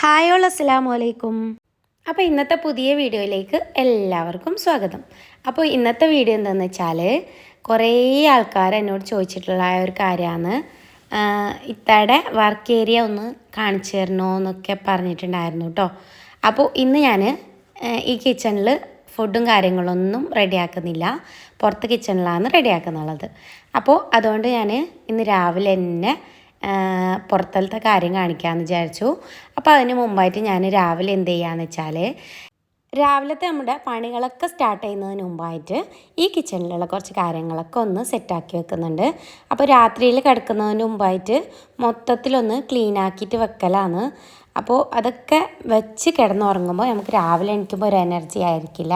Hi all അസ്സലാമു അലൈക്കും. അപ്പോൾ ഇന്നത്തെ പുതിയ വീഡിയോയിലേക്ക് എല്ലാവർക്കും സ്വാഗതം. അപ്പോൾ ഇന്നത്തെ വീഡിയോ എന്താണെന്ന് വെച്ചാൽ കുറേ ആൾക്കാർ എന്നോട് ചോദിച്ചിട്ടുള്ള ഒരു കാര്യമാണ്, ഇത്തയുടെ വർക്ക് ഏരിയ ഒന്ന് കാണിച്ചു തരണോ എന്നൊക്കെ പറഞ്ഞിട്ടുണ്ടായിരുന്നു കേട്ടോ. അപ്പോൾ ഇന്ന് ഞാൻ ഈ കിച്ചണിൽ ഫുഡും കാര്യങ്ങളൊന്നും റെഡിയാക്കുന്നില്ല, പുറത്ത് കിച്ചണിലാണ് റെഡിയാക്കുന്നുള്ളത്. അപ്പോൾ അതുകൊണ്ട് ഞാൻ ഇന്ന് രാവിലെ തന്നെ പുറത്തലത്തെ കാര്യം കാണിക്കാമെന്ന് വിചാരിച്ചു. അപ്പോൾ അതിന് മുമ്പായിട്ട് ഞാൻ രാവിലെ എന്ത് ചെയ്യുകയെന്ന് വെച്ചാൽ, രാവിലത്തെ നമ്മുടെ പണികളൊക്കെ സ്റ്റാർട്ട് ചെയ്യുന്നതിന് മുമ്പായിട്ട് ഈ കിച്ചണിലുള്ള കുറച്ച് കാര്യങ്ങളൊക്കെ ഒന്ന് സെറ്റാക്കി വെക്കുന്നുണ്ട്. അപ്പോൾ രാത്രിയിൽ കിടക്കുന്നതിന് മുമ്പായിട്ട് മൊത്തത്തിലൊന്ന് ക്ലീൻ ആക്കിയിട്ട് വെക്കലാണ്. അപ്പോൾ അതൊക്കെ വെച്ച് കിടന്നുറങ്ങുമ്പോൾ നമുക്ക് രാവിലെ എണീക്കുമ്പോൾ ഒരു എനർജി ആയിരിക്കില്ല.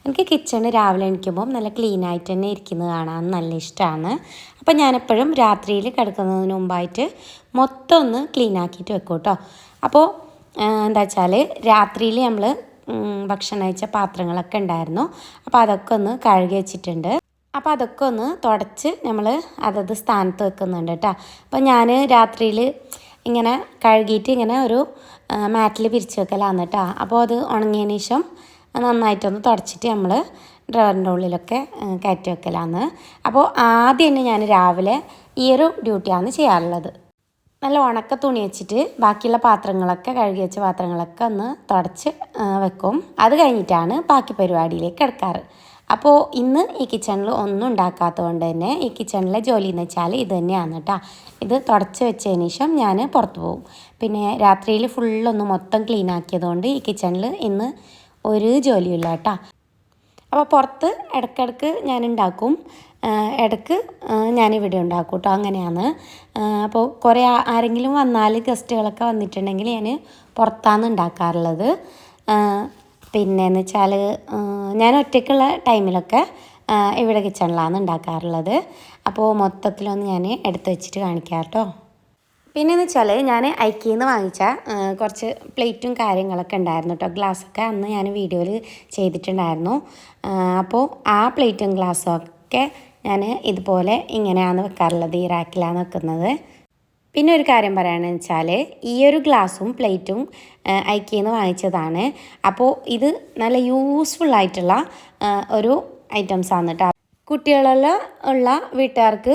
എനിക്ക് കിച്ചണ് രാവിലെ എണീക്കുമ്പോൾ നല്ല ക്ലീൻ ആയിട്ട് തന്നെ ഇരിക്കുന്നത് കാണാൻ നല്ല ഇഷ്ടമാണ്. അപ്പോൾ ഞാനെപ്പോഴും രാത്രിയിൽ കിടക്കുന്നതിന് മുമ്പായിട്ട് മൊത്തം ഒന്ന് ക്ലീൻ ആക്കിയിട്ട് വെക്കും കേട്ടോ. അപ്പോൾ എന്താ വെച്ചാൽ രാത്രിയിൽ നമ്മൾ ഭക്ഷണം കഴിച്ച പാത്രങ്ങളൊക്കെ ഉണ്ടായിരുന്നു. അപ്പോൾ അതൊക്കെ ഒന്ന് കഴുകി വെച്ചിട്ടുണ്ട്. അപ്പോൾ അതൊക്കെ ഒന്ന് തുടച്ച് നമ്മൾ അതത് സ്ഥാനത്ത് വെക്കുന്നുണ്ട് കേട്ടോ. അപ്പോൾ ഞാൻ രാത്രിയിൽ ഇങ്ങനെ കഴുകിയിട്ട് ഇങ്ങനെ ഒരു മാറ്റിൽ പിരിച്ച് വെക്കലാണ് കേട്ടോ. അപ്പോൾ അത് ഉണങ്ങിയതിന് ശേഷം നന്നായിട്ടൊന്ന് തുടച്ചിട്ട് നമ്മൾ ഡ്രവറിൻ്റെ ഉള്ളിലൊക്കെ കയറ്റി വെക്കലാണ്. അപ്പോൾ ആദ്യം തന്നെ ഞാൻ രാവിലെ ഈ ഒരു ഡ്യൂട്ടിയാണ് ചെയ്യാറുള്ളത്. നല്ല ഉണക്ക തുണി വെച്ചിട്ട് ബാക്കിയുള്ള പാത്രങ്ങളൊക്കെ കഴുകി വെച്ച പാത്രങ്ങളൊക്കെ ഒന്ന് തുടച്ച് വെക്കും. അത് കഴിഞ്ഞിട്ടാണ് ബാക്കി പരിപാടിയിലേക്ക് കിടക്കാറ്. അപ്പോൾ ഇന്ന് ഈ കിച്ചണിൽ ഒന്നും ഉണ്ടാക്കാത്തത് കൊണ്ട് തന്നെ ഈ കിച്ചണിലെ ജോലി എന്ന് വെച്ചാൽ ഇത് തന്നെയാണ് കേട്ടോ. ഇത് തുടച്ച് വെച്ചതിന് ശേഷം ഞാൻ പുറത്ത് പോകും. പിന്നെ രാത്രിയിൽ ഫുള്ളൊന്ന് മൊത്തം ക്ലീൻ ആക്കിയതുകൊണ്ട് ഈ കിച്ചണിൽ ഇന്ന് ഒരു ജോലിയില്ല കേട്ടോ. അപ്പോൾ പുറത്ത് ഇടയ്ക്കിടയ്ക്ക് ഞാൻ ഉണ്ടാക്കും, ഇടയ്ക്ക് ഞാനിവിടെ ഉണ്ടാക്കും കേട്ടോ. അങ്ങനെയാണ്. അപ്പോൾ കുറേ ആരെങ്കിലും വന്നാൽ ഗസ്റ്റുകളൊക്കെ വന്നിട്ടുണ്ടെങ്കിൽ ഞാൻ പുറത്താണ് ഉണ്ടാക്കാറുള്ളത്. പിന്നെയെന്ന് വെച്ചാൽ ഞാൻ ഒറ്റയ്ക്കുള്ള ടൈമിലൊക്കെ ഇവിടെ കിച്ചണിലാണ് ഉണ്ടാക്കാറുള്ളത്. അപ്പോൾ മൊത്തത്തിലൊന്ന് ഞാൻ എടുത്ത് വെച്ചിട്ട് കാണിക്കാം കേട്ടോ. പിന്നെയെന്ന് വെച്ചാൽ ഞാൻ ഐക്കിയിൽ നിന്ന് വാങ്ങിച്ച കുറച്ച് പ്ലേറ്റും കാര്യങ്ങളൊക്കെ ഉണ്ടായിരുന്നു കേട്ടോ. ഗ്ലാസ്സൊക്കെ അന്ന് ഞാൻ വീഡിയോയിൽ ചെയ്തിട്ടുണ്ടായിരുന്നു. അപ്പോൾ ആ പ്ലേറ്റും ഗ്ലാസ്സും ഒക്കെ ഞാൻ ഇതുപോലെ ഇങ്ങനെയാണ് വെക്കാറുള്ളത്, ഈ റാക്കിലാണ് വെക്കുന്നത്. പിന്നെ ഒരു കാര്യം പറയുകയാണെന്ന് വെച്ചാൽ ഈ ഒരു ഗ്ലാസും പ്ലേറ്റും ഐക്കിയിൽ നിന്ന് വാങ്ങിച്ചതാണ്. അപ്പോൾ ഇത് നല്ല യൂസ്ഫുള്ളായിട്ടുള്ള ഒരു ഐറ്റംസാണ് കേട്ടോ. കുട്ടികളെല്ലാം ഉള്ള വീട്ടുകാർക്ക്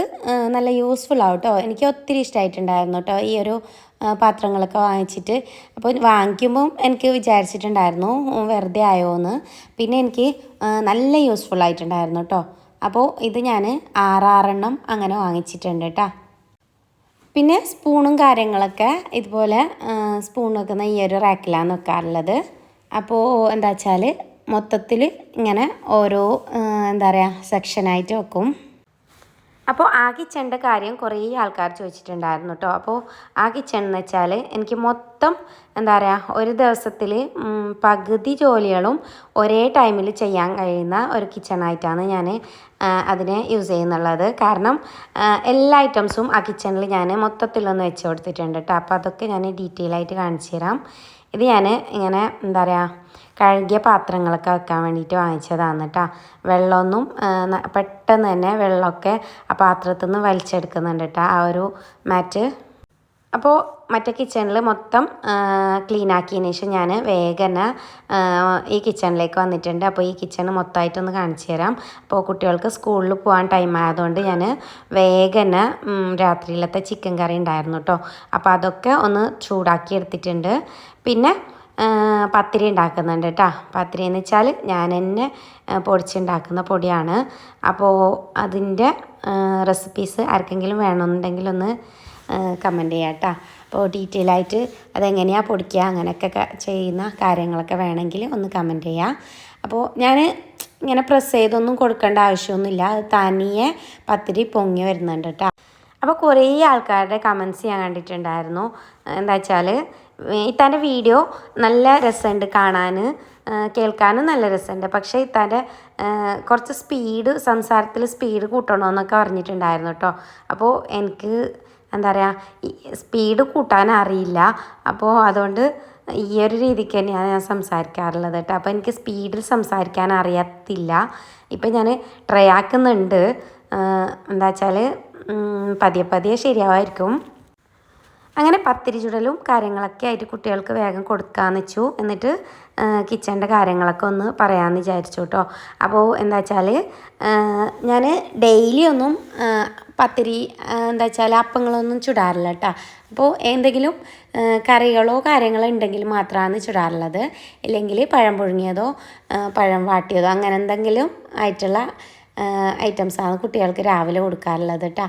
നല്ല യൂസ്ഫുൾ ആവും കേട്ടോ. എനിക്ക് ഒത്തിരി ഇഷ്ടമായിട്ടുണ്ടായിരുന്നു കേട്ടോ ഈ ഒരു പാത്രങ്ങളൊക്കെ വാങ്ങിച്ചിട്ട്. അപ്പോൾ വാങ്ങിക്കുമ്പം എനിക്ക് വിചാരിച്ചിട്ടുണ്ടായിരുന്നു വെറുതെ ആയോ എന്ന്. പിന്നെ എനിക്ക് നല്ല യൂസ്ഫുൾ ആയിട്ടുണ്ടായിരുന്നു കേട്ടോ. അപ്പോൾ ഇത് ഞാൻ 6 അങ്ങനെ വാങ്ങിച്ചിട്ടുണ്ട് കേട്ടോ. പിന്നെ സ്പൂണും കാര്യങ്ങളൊക്കെ ഇതുപോലെ സ്പൂൺ വെക്കുന്ന ഈ ഒരു റാക്കിലാണ് വെക്കാറുള്ളത്. അപ്പോൾ എന്താ വെച്ചാൽ മൊത്തത്തിൽ ഇങ്ങനെ ഓരോ എന്താ പറയുക സെക്ഷനായിട്ട് വെക്കും. അപ്പോൾ ആ കിച്ചണിൻ്റെ കാര്യം കുറേ ആൾക്കാർ ചോദിച്ചിട്ടുണ്ടായിരുന്നു കേട്ടോ. അപ്പോൾ ആ കിച്ചൺ എന്ന് വെച്ചാൽ എനിക്ക് മൊത്തം എന്താ പറയുക ഒരു ദിവസത്തിൽ പകുതി ജോലികളും ഒരേ ടൈമിൽ ചെയ്യാൻ കഴിയുന്ന ഒരു കിച്ചണായിട്ടാണ് ഞാൻ അതിനെ യൂസ് ചെയ്യുന്നുള്ളത്. കാരണം എല്ലാ ഐറ്റംസും ആ കിച്ചണിൽ ഞാൻ മൊത്തത്തിലൊന്ന് വെച്ച് കൊടുത്തിട്ടുണ്ട് കേട്ടോ. അപ്പോൾ അതൊക്കെ ഞാൻ ഡീറ്റെയിൽ ആയിട്ട് കാണിച്ചു തരാം. ഇത് ഞാൻ ഇങ്ങനെ എന്താ പറയുക കഴുകിയ പാത്രങ്ങളൊക്കെ വെക്കാൻ വേണ്ടിയിട്ട് വാങ്ങിച്ചതാണ് കേട്ടോ. വെള്ളമൊന്നും പെട്ടെന്ന് തന്നെ വെള്ളമൊക്കെ ആ പാത്രത്തിൽ നിന്ന് വലിച്ചെടുക്കുന്നുണ്ട് കേട്ടോ ആ ഒരു മാറ്റ്. അപ്പോൾ മറ്റേ കിച്ചണിൽ മൊത്തം ക്ലീൻ ആക്കിയതിന് ശേഷം ഞാൻ വേഗം തന്നെ ഈ കിച്ചണിലേക്ക് വന്നിട്ടുണ്ട്. അപ്പോൾ ഈ കിച്ചൺ മൊത്തമായിട്ടൊന്ന് കാണിച്ചു തരാം. അപ്പോൾ കുട്ടികൾക്ക് സ്കൂളിൽ പോകാൻ ടൈം ആയതുകൊണ്ട് ഞാൻ വേഗം തന്നെ രാത്രിയിലത്തെ ചിക്കൻ കറി ഉണ്ടായിരുന്നു കേട്ടോ. അപ്പോൾ അതൊക്കെ ഒന്ന് ചൂടാക്കി എടുത്തിട്ടുണ്ട്. പിന്നെ പത്തിരി ഉണ്ടാക്കുന്നുണ്ട് കേട്ടോ. പത്തിരി എന്ന് വെച്ചാൽ ഞാൻ തന്നെ പൊടിച്ചുണ്ടാക്കുന്ന പൊടിയാണ്. അപ്പോൾ അതിൻ്റെ റെസിപ്പീസ് ആർക്കെങ്കിലും വേണമെന്നുണ്ടെങ്കിൽ ഒന്ന് കമൻറ്റ് ചെയ്യാം കേട്ടോ. അപ്പോൾ ഡീറ്റെയിൽ ആയിട്ട് അതെങ്ങനെയാണ് പൊടിക്കുക അങ്ങനെയൊക്കെ ചെയ്യുന്ന കാര്യങ്ങളൊക്കെ വേണമെങ്കിൽ ഒന്ന് കമൻറ്റ് ചെയ്യാം. അപ്പോൾ ഞാൻ ഇങ്ങനെ പ്രസ് ചെയ്തൊന്നും കൊടുക്കേണ്ട ആവശ്യമൊന്നുമില്ല, അത് തനിയെ പത്തിരി പൊങ്ങി വരുന്നുണ്ട് കേട്ടോ. അപ്പോൾ കുറേ ആൾക്കാരുടെ കമൻറ്റ്സ് ഞാൻ കണ്ടിട്ടുണ്ടായിരുന്നു. എന്താ വെച്ചാൽ ഇത്താൻ്റെ വീഡിയോ നല്ല രസമുണ്ട് കാണാൻ, കേൾക്കാനും നല്ല രസമുണ്ട്, പക്ഷേ ഇത്താൻ്റെ കുറച്ച് സംസാരത്തിൽ സ്പീഡ് കൂട്ടണമെന്നൊക്കെ പറഞ്ഞിട്ടുണ്ടായിരുന്നു കേട്ടോ. അപ്പോൾ എനിക്ക് എന്താ പറയുക സ്പീഡ് കൂട്ടാൻ അറിയില്ല. അപ്പോൾ അതുകൊണ്ട് ഈ ഒരു രീതിക്ക് തന്നെയാണ് ഞാൻ സംസാരിക്കാറുള്ളത് കേട്ടോ. അപ്പോൾ എനിക്ക് സ്പീഡിൽ സംസാരിക്കാൻ അറിയത്തില്ല. ഇപ്പം ഞാൻ ട്രൈ ആക്കുന്നുണ്ട്. എന്താ വെച്ചാൽ പതിയെ ശരിയാവായിരിക്കും. അങ്ങനെ പത്തിരി ചുടലും കാര്യങ്ങളൊക്കെ ആയിട്ട് കുട്ടികൾക്ക് വേഗം കൊടുക്കാമെന്ന് വെച്ചു. എന്നിട്ട് കിച്ചണിൻ്റെ കാര്യങ്ങളൊക്കെ ഒന്ന് പറയാമെന്ന് വിചാരിച്ചു കേട്ടോ. അപ്പോൾ എന്താ വെച്ചാൽ ഞാൻ ഡെയിലി ഒന്നും പത്തിരി എന്താ വെച്ചാൽ അപ്പങ്ങളൊന്നും ചുടാറില്ല കേട്ടോ. അപ്പോൾ എന്തെങ്കിലും കറികളോ കാര്യങ്ങളോ ഉണ്ടെങ്കിൽ മാത്രമാണ് ചുടാറുള്ളത്. ഇല്ലെങ്കിൽ പഴം പുഴുങ്ങിയതോ പഴം വാട്ടിയതോ അങ്ങനെ എന്തെങ്കിലും ആയിട്ടുള്ള ഐറ്റംസാണ് കുട്ടികൾക്ക് രാവിലെ കൊടുക്കാറുള്ളത് കേട്ടോ.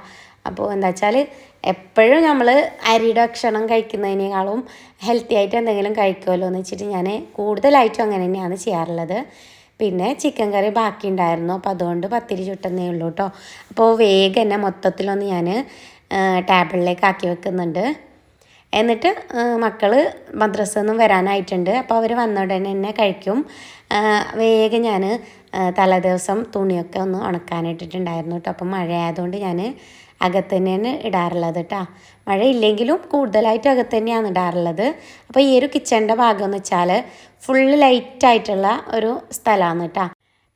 അപ്പോൾ എന്താ വെച്ചാൽ എപ്പോഴും നമ്മൾ അരിയുടെ ഭക്ഷണം കഴിക്കുന്നതിനേക്കാളും ഹെൽത്തി ആയിട്ട് എന്തെങ്കിലും കഴിക്കുമല്ലോ എന്ന് വെച്ചിട്ട് ഞാൻ കൂടുതലായിട്ടും അങ്ങനെ തന്നെയാണ് ചെയ്യാറുള്ളത്. പിന്നെ ചിക്കൻ കറി ബാക്കി ഉണ്ടായിരുന്നു. അപ്പോൾ അതുകൊണ്ട് പത്തിരി ചുട്ടെന്നേ ഉള്ളൂ കേട്ടോ. അപ്പോൾ വേഗം തന്നെ മൊത്തത്തിലൊന്ന് ഞാൻ ടേബിളിലേക്ക് ആക്കി വെക്കുന്നുണ്ട്. എന്നിട്ട് മക്കൾ മദ്രസയിൽ നിന്നും വരാനായിട്ടുണ്ട്. അപ്പോൾ അവർ വന്ന ഉടനെ തന്നെ കഴിക്കും. വേഗം ഞാൻ തലേദിവസം തുണിയൊക്കെ ഒന്ന് ഉണക്കാനിട്ടിട്ടുണ്ടായിരുന്നു കേട്ടോ. അപ്പം മഴ ആയതുകൊണ്ട് ഞാൻ അകത്ത് തന്നെയാണ് ഇടാറുള്ളത് കേട്ടോ. മഴ ഇല്ലെങ്കിലും കൂടുതലായിട്ട് അകത്ത് തന്നെയാണ് ഇടാറുള്ളത്. അപ്പോൾ ഈ ഒരു കിച്ചണിൻ്റെ ഭാഗം എന്ന് വെച്ചാൽ ഫുള്ള് ലൈറ്റായിട്ടുള്ള ഒരു സ്ഥലമാണ് കേട്ടോ.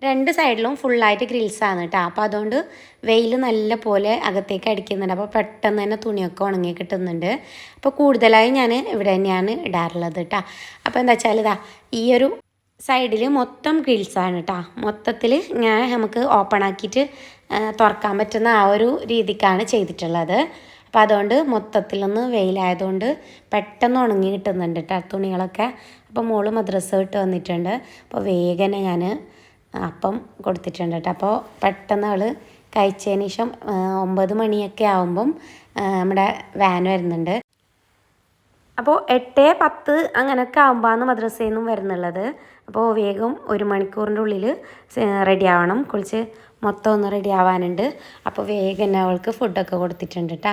രണ്ട് സൈഡിലും ഫുള്ളായിട്ട് ഗ്രിൽസാണ് കേട്ടോ. അപ്പോൾ അതുകൊണ്ട് വെയിൽ നല്ല പോലെ അകത്തേക്ക് അടിക്കുന്നുണ്ട്. അപ്പോൾ പെട്ടെന്ന് തന്നെ തുണിയൊക്കെ ഉണങ്ങി കിട്ടുന്നുണ്ട്. അപ്പോൾ കൂടുതലായി ഞാൻ ഇവിടെ തന്നെയാണ് ഇടാറുള്ളത് കേട്ടോ. അപ്പോൾ എന്താ വെച്ചാൽ ഈ ഒരു സൈഡിൽ മൊത്തം ഗ്രിൽസാണ് കേട്ടോ. മൊത്തത്തിൽ നമുക്ക് ഓപ്പൺ ആക്കിയിട്ട് തുറക്കാൻ പറ്റുന്ന ആ ഒരു രീതിക്കാണ് ചെയ്തിട്ടുള്ളത്. അപ്പോൾ അതുകൊണ്ട് മൊത്തത്തിലൊന്ന് വെയിലായതുകൊണ്ട് പെട്ടെന്ന് ഉണങ്ങി കിട്ടുന്നുണ്ട് കേട്ടോ തുണികളൊക്കെ. അപ്പോൾ മോള് മദ്രസ വിട്ട് വന്നിട്ടുണ്ട്. അപ്പോൾ വേഗം ഞാൻ അപ്പം കൊടുത്തിട്ടുണ്ട് കേട്ടോ. അപ്പോൾ പെട്ടെന്ന് അവൾ കഴിച്ചതിന് ശേഷം 9 മണിയൊക്കെ ആകുമ്പം നമ്മുടെ വാൻ വരുന്നുണ്ട്. അപ്പോൾ 8:10 അങ്ങനെയൊക്കെ ആകുമ്പോഴാണ് മദ്രസയിൽ നിന്നും വരുന്നുള്ളത്. അപ്പോൾ വേഗം 1 മണിക്കൂറിൻ്റെ ഉള്ളിൽ റെഡി ആവണം. കുളിച്ച് മൊത്തം ഒന്ന് റെഡി ആവാനുണ്ട്. അപ്പോൾ വേഗം തന്നെ അവൾക്ക് ഫുഡൊക്കെ കൊടുത്തിട്ടുണ്ട് കേട്ടോ.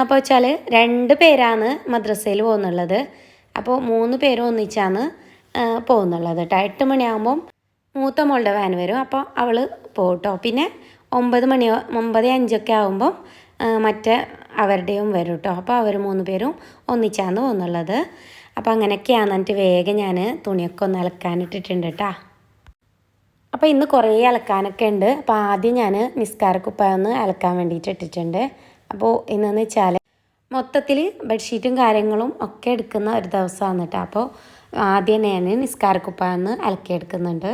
അപ്പോൾ വെച്ചാൽ 2 പേരാണ് മദ്രസയിൽ പോകുന്നുള്ളത്. അപ്പോൾ 3 പേരും ഒന്നിച്ചാണ് പോകുന്നുള്ളത് കേട്ടോ. 8 മണിയാകുമ്പം മൂത്ത മോളുടെ വാൻ വരും. അപ്പോൾ അവൾ പോകും കേട്ടോ. പിന്നെ 9:05 ആകുമ്പം മറ്റേ അവരുടെയും വരും കേട്ടോ. അപ്പോൾ അവർ 3 പേരും ഒന്നിച്ചാണ് പോകുന്നുള്ളത്. അപ്പോൾ അങ്ങനെയൊക്കെയാണ്. എന്നിട്ട് വേഗം ഞാൻ തുണിയൊക്കെ ഒന്ന് അലക്കാനിട്ടിട്ടുണ്ട് കേട്ടോ. അപ്പോൾ ഇന്ന് കുറേ അലക്കാനൊക്കെ ഉണ്ട്. അപ്പോൾ ആദ്യം ഞാൻ നിസ്കാരക്കുപ്പായം ഒന്ന് അലക്കാൻ വേണ്ടിയിട്ട് ഇട്ടിട്ടുണ്ട്. അപ്പോൾ ഇന്നെന്ന് വെച്ചാൽ മൊത്തത്തിൽ ബെഡ്ഷീറ്റും കാര്യങ്ങളും ഒക്കെ എടുക്കുന്ന ഒരു ദിവസമാണ് കേട്ടോ. അപ്പോൾ ആദ്യം ഞാൻ നിസ്കാരക്കുപ്പായം ഒന്ന് അലക്കിയെടുക്കുന്നുണ്ട്.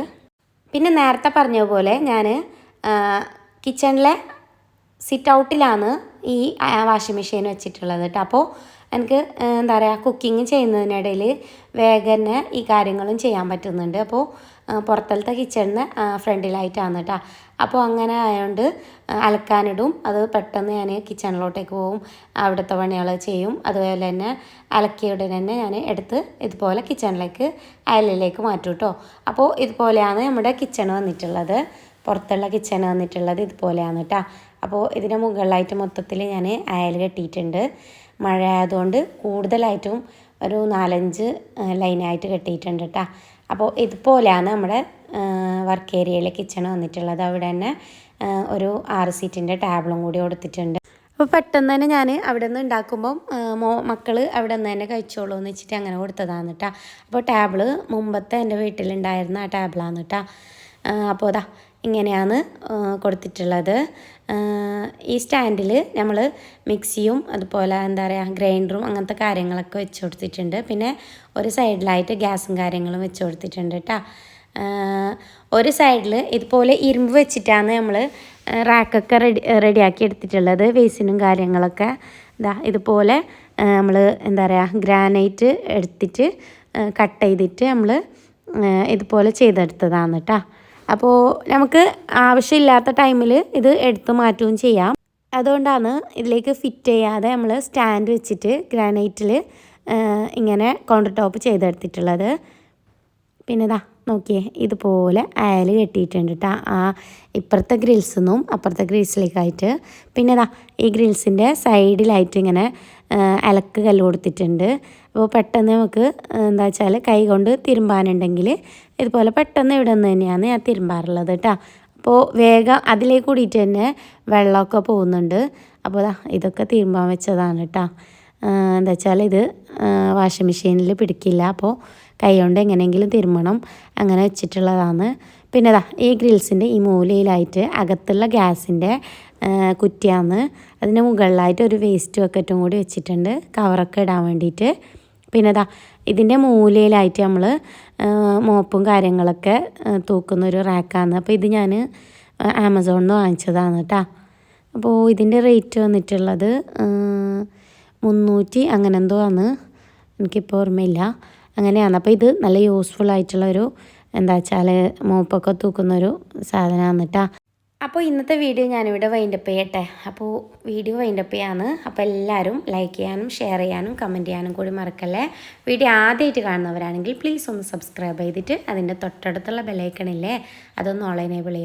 പിന്നെ നേരത്തെ പറഞ്ഞ പോലെ ഞാൻ കിച്ചണിലെ സിറ്റ് ഔട്ടിലാണ് ഈ വാഷിംഗ് മെഷീൻ വെച്ചിട്ടുള്ളത് കേട്ടോ. അപ്പോൾ എനിക്ക് എന്താ പറയുക കുക്കിംഗ് ചെയ്യുന്നതിനിടയിൽ വേഗം തന്നെ ഈ കാര്യങ്ങളും ചെയ്യാൻ പറ്റുന്നുണ്ട്. അപ്പോൾ പുറത്തലത്തെ കിച്ചണിന് ഫ്രണ്ടിലായിട്ടാണ് കേട്ടോ. അപ്പോൾ അങ്ങനെ ആയതുകൊണ്ട് അലക്കാനിടും. അത് പെട്ടെന്ന് ഞാൻ കിച്ചണിലോട്ടേക്ക് പോകും, അവിടുത്തെ പണികൾ ചെയ്യും. അതുപോലെ തന്നെ അലക്കിയ ഉടനെ തന്നെ ഞാൻ എടുത്ത് ഇതുപോലെ കിച്ചണിലേക്ക് അയലിലേക്ക് മാറ്റും കേട്ടോ. അപ്പോൾ ഇതുപോലെയാണ് നമ്മുടെ കിച്ചൺ വന്നിട്ടുള്ളത്. പുറത്തുള്ള കിച്ചൺ വന്നിട്ടുള്ളത് ഇതുപോലെയാണ് കേട്ടോ. അപ്പോൾ ഇതിൻ്റെ മുകളിലായിട്ട് മൊത്തത്തിൽ ഞാൻ അയൽ കെട്ടിയിട്ടുണ്ട്. മഴ ആയതുകൊണ്ട് കൂടുതലായിട്ടും ഒരു 4-5 ലൈനായിട്ട് കെട്ടിയിട്ടുണ്ട് കേട്ടോ. അപ്പോൾ ഇതുപോലെയാണ് നമ്മുടെ വർക്ക് ഏരിയയിലെ കിച്ചൺ വന്നിട്ടുള്ളത്. അവിടെ തന്നെ ഒരു 6 സീറ്റിൻ്റെ ടേബിളും കൂടി കൊടുത്തിട്ടുണ്ട്. അപ്പോൾ പെട്ടെന്ന് തന്നെ ഞാൻ അവിടെ നിന്ന് ഉണ്ടാക്കുമ്പം മക്കൾ അവിടെ നിന്ന് തന്നെ കഴിച്ചോളൂ എന്ന് വെച്ചിട്ട് അങ്ങനെ കൊടുത്തതാണ് കേട്ടോ. അപ്പോൾ ടേബിള് മുമ്പത്തെ എൻ്റെ വീട്ടിലുണ്ടായിരുന്ന ആ ടേബിളാണ് കേട്ടോ. അപ്പോൾ അതാ ഇങ്ങനെയാണ് കൊടുത്തിട്ടുള്ളത്. ഈ സ്റ്റാൻഡിൽ നമ്മൾ മിക്സിയും അതുപോലെ എന്താ പറയുക ഗ്രൈൻഡറും അങ്ങനത്തെ കാര്യങ്ങളൊക്കെ വെച്ച് കൊടുത്തിട്ടുണ്ട്. പിന്നെ ഒരു സൈഡിലായിട്ട് ഗ്യാസും കാര്യങ്ങളും വെച്ച് കൊടുത്തിട്ടുണ്ട് കേട്ടോ. ഒരു സൈഡിൽ ഇതുപോലെ ഇരുമ്പ് വെച്ചിട്ടാണ് നമ്മൾ റാക്കൊക്കെ റെഡിയാക്കി എടുത്തിട്ടുള്ളത്. വേസിനും കാര്യങ്ങളൊക്കെ ഇതുപോലെ നമ്മൾ എന്താ പറയുക ഗ്രാനൈറ്റ് എടുത്തിട്ട് കട്ട് ചെയ്തിട്ട് നമ്മൾ ഇതുപോലെ ചെയ്തെടുത്തതാണ് കേട്ടോ. അപ്പോൾ നമുക്ക് ആവശ്യമില്ലാത്ത ടൈമിൽ ഇത് എടുത്ത് മാറ്റുകയും ചെയ്യാം. അതുകൊണ്ടാണ് ഇതിലേക്ക് ഫിറ്റ് ചെയ്യാതെ നമ്മൾ സ്റ്റാൻഡ് വെച്ചിട്ട് ഗ്രാനൈറ്റിൽ ഇങ്ങനെ കൗണ്ടർ ടോപ്പ് ചെയ്തെടുത്തിട്ടുള്ളത്. പിന്നെ നോക്കിയേ ഇതുപോലെ അയൽ കെട്ടിയിട്ടുണ്ട് കേട്ടോ. ഇപ്പുറത്തെ ഗ്രിൽസിൽ നിന്നും അപ്പുറത്തെ ഗ്രിൽസിലേക്കായിട്ട്. പിന്നെ ഈ ഗ്രിൽസിൻ്റെ സൈഡിലായിട്ട് ഇങ്ങനെ അലക്ക് കല്ല് കൊടുത്തിട്ടുണ്ട്. അപ്പോൾ പെട്ടെന്ന് നമുക്ക് എന്താ വെച്ചാൽ കൈ കൊണ്ട് തിരുമ്പാനുണ്ടെങ്കിൽ ഇതുപോലെ പെട്ടെന്ന് ഇവിടെ നിന്ന് തന്നെയാണ് ഞാൻ തിരുമ്പാറുള്ളത് കേട്ടോ. അപ്പോൾ വേഗം അതിലേക്ക് കൂടിയിട്ട് തന്നെ വെള്ളമൊക്കെ പോകുന്നുണ്ട്. അപ്പോൾ ഇതൊക്കെ തിരുമ്പാൻ വെച്ചതാണ് കേട്ടോ. എന്താ വെച്ചാൽ ഇത് വാഷിംഗ് മെഷീനിൽ പിടിക്കില്ല. അപ്പോൾ കൈ കൊണ്ട് എങ്ങനെയെങ്കിലും തിരുമ്മണം, അങ്ങനെ വെച്ചിട്ടുള്ളതാണ്. പിന്നെ ഈ ഗ്രിൽസിൻ്റെ ഈ മൂലയിലായിട്ട് അകത്തുള്ള ഗ്യാസിൻ്റെ കുറ്റിയാന്ന്. അതിൻ്റെ മുകളിലായിട്ട് ഒരു വേസ്റ്റ് ബക്കറ്റും കൂടി വെച്ചിട്ടുണ്ട്, കവറൊക്കെ ഇടാൻ വേണ്ടിയിട്ട്. പിന്നെ ഇതാ ഇതിൻ്റെ മൂലയിലായിട്ട് നമ്മൾ മോപ്പും കാര്യങ്ങളൊക്കെ തൂക്കുന്നൊരു റാക്കാണ്. അപ്പോൾ ഇത് ഞാൻ ആമസോണിൽ നിന്ന് വാങ്ങിച്ചതാണ് കേട്ടോ. അപ്പോൾ ഇതിൻ്റെ റേറ്റ് വന്നിട്ടുള്ളത് 300 അങ്ങനെ എന്തോ ആണ്, എനിക്കിപ്പോൾ ഓർമ്മയില്ല. അങ്ങനെയാണ്. അപ്പോൾ ഇത് നല്ല യൂസ്ഫുൾ ആയിട്ടുള്ളൊരു എന്താ വെച്ചാൽ മോപ്പൊക്കെ തൂക്കുന്നൊരു സാധനമാണ് കേട്ടോ. അപ്പോൾ ഇന്നത്തെ വീഡിയോ ഞാനിവിടെ വൈൻഡപ്പ് ചെയ്യട്ടെ. അപ്പോൾ വീഡിയോ വൈൻഡപ്പ് ചെയ്യാണ്. അപ്പോൾ എല്ലാവരും ലൈക്ക് ചെയ്യാനും ഷെയർ ചെയ്യാനും കമൻറ്റ് ചെയ്യാനും കൂടി മറക്കല്ലേ. വീഡിയോ ആദ്യമായിട്ട് കാണുന്നവരാണെങ്കിൽ പ്ലീസ് ഒന്ന് സബ്സ്ക്രൈബ് ചെയ്തിട്ട് അതിൻ്റെ തൊട്ടടുത്തുള്ള ബെല്ലൈക്കണില്ലേ അതൊന്ന് ഓൾ എനേബിൾ ചെയ്യണം.